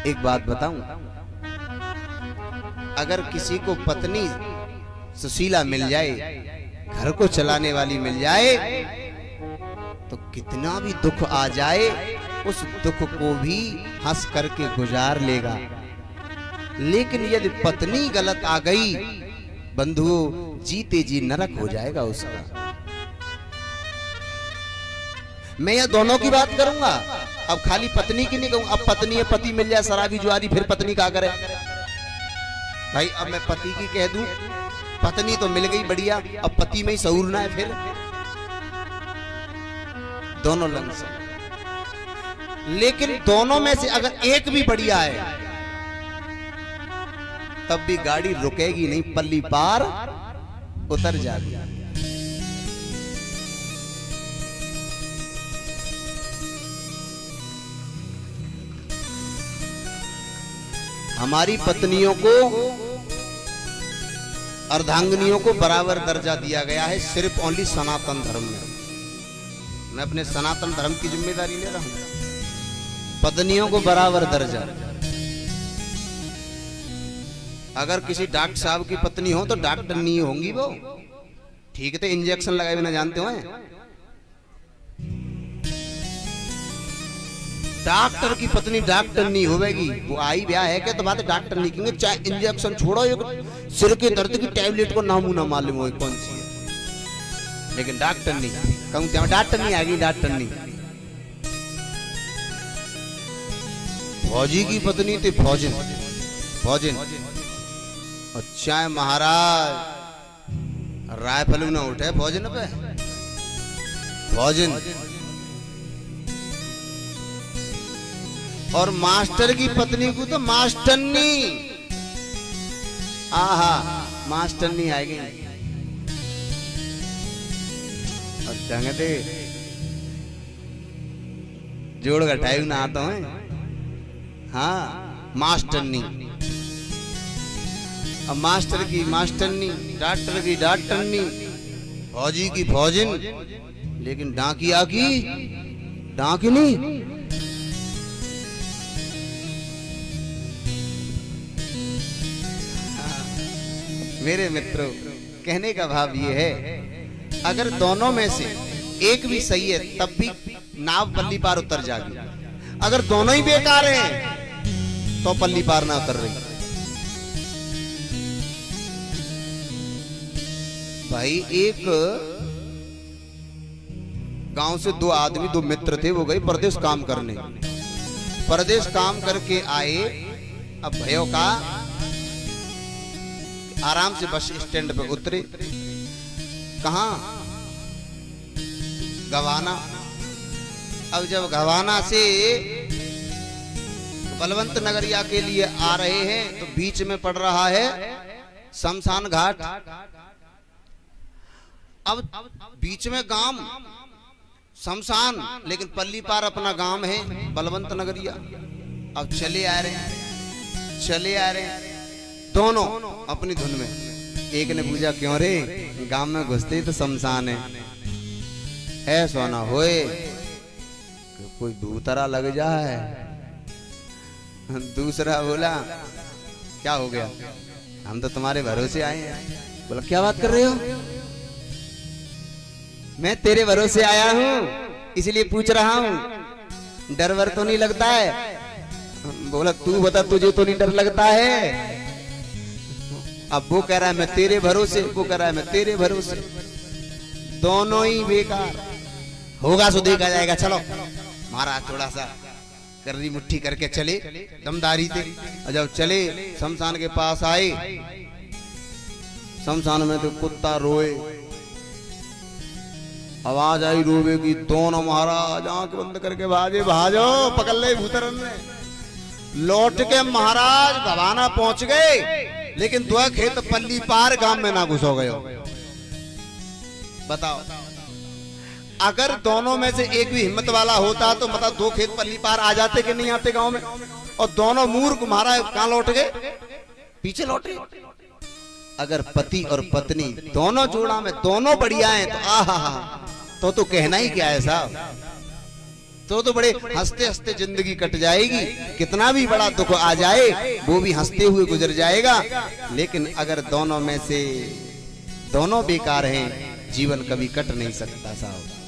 एक बात बताऊं, अगर किसी को पत्नी सुशीला मिल जाए, घर को चलाने वाली मिल जाए, तो कितना भी दुख आ जाए उस दुख को भी हंस करके गुजार लेगा। लेकिन यदि पत्नी गलत आ गई, बंधुओं, जीते जी नरक हो जाएगा उसका। मैं यह दोनों की बात करूंगा, अब खाली पत्नी की नहीं कहूंगा। अब पत्नी है, पति मिल जाए शराबी जुआरी, फिर पत्नी क्या करे भाई? अब मैं पति की कह दूं, पत्नी तो मिल गई बढ़िया, अब पति में ही सहूरना है, फिर दोनों लंग से। लेकिन दोनों में से अगर एक भी बढ़िया है, तब भी गाड़ी रुकेगी नहीं, पल्ली पार उतर जाएगी। हमारी पत्नियों को, अर्धांगिनियों को बराबर दर्जा दिया गया है, सिर्फ ओनली सनातन धर्म में। मैं अपने सनातन धर्म की जिम्मेदारी ले रहा हूं। पत्नियों को बराबर दर्जा। अगर किसी डॉक्टर साहब की पत्नी हो तो डॉक्टर नहीं होंगी वो, ठीक है? तो इंजेक्शन लगाए बिना जानते हो, डॉक्टर की पत्नी डॉक्टर नहीं होगी। वो आई ब्याह है क्या तो बात डॉक्टर नहीं कहेंगे। चाहे इंजेक्शन छोड़ो, एक सिर के दर्द की टैबलेट को नामू ना मालूम हो कौन सी है, लेकिन डॉक्टर नहीं कहूँ, क्या डॉक्टर नहीं आएगी, डॉक्टर नहीं। फौजी की पत्नी थी, फौजन फौजन। और चाहे महाराज रायफल ना उठे फौजन पे, फौजन। और मास्टर की पत्नी को तो मास्टरनी, आहा मास्टरनी आएगी। और जंगते जोड़ घटाई ना आता है, हाँ मास्टरनी। अब मास्टर की मास्टरनी, डॉक्टर की डॉक्टरनी, फौजी की फौजन, लेकिन डाकिया की डाकिनी। मेरे मित्रों, कहने का भाव ये है, अगर दोनों में से एक भी सही है तब भी नाव पल्ली पार उतर जाएगी। अगर दोनों ही बेकार हैं तो पल्ली पार ना उतर रही। भाई एक गांव से दो आदमी, दो मित्र थे, वो गए परदेश काम करने। परदेश काम करके आए, अब भयो का आराम से बस स्टैंड पे उतरे। कहां? गवाना। अब जब गवाना से बलवंत नगरिया के लिए आ रहे हैं तो बीच में पड़ रहा है शमशान घाट। अब बीच में गांव शमशान, लेकिन पल्ली पार अपना गांव है बलवंत नगरिया। अब चले आ रहे हैं, चले आ रहे हैं दोनों अपनी धुन में। एक ने पूछा, क्यों रे, गांव में घुसते ही तो शमशान है सोना होए, कोई दूतरा लग जाए। दूसरा बोला, क्या हो गया, हम तो तुम्हारे भरोसे आए हैं। बोला, क्या बात कर रहे हो? मैं तेरे भरोसे आया हूं इसलिए पूछ रहा हूं, डर वर तो नहीं लगता है? बोला, तू बता, तुझे तो नहीं डर लगता है? अब वो कह रहा है मैं तेरे भरोसे, वो कह रहा है मैं तेरे भरोसे, दोनों ही बेकार। होगा सो देखा जाएगा, चलो। महाराज थोड़ा सा कर्री मुट्ठी करके चले, दमदारी थे। और जब चले शमशान के पास आए, शमशान में तो कुत्ता रोए, आवाज आई रोवे की। दोनों महाराज आंख बंद करके भागे, भाजो पकड़ ले भूतरन ने। लौट के महाराज गवाना पहुंच गए, लेकिन दो खेत पल्ली पार गांव में ना घुसो गए। बताओ, अगर दोनों में से एक भी हिम्मत वाला होता तो मतलब दो खेत पल्ली पार आ जाते कि नहीं आते गांव में? और दोनों मूर्ख महाराज कहां लौट गए? पीछे लौटे। अगर पति और पत्नी दोनों जोड़ा में दोनों बढ़िया हैं तो आहा, तो कहना ही क्या है साहब। तो बड़े हंसते हंसते जिंदगी कट जाएगी, कितना भी बड़ा दुख आ जाए वो भी हंसते हुए गुजर जाएगा। लेकिन अगर दोनों में से दोनों बेकार हैं, जीवन कभी कट नहीं सकता साहब।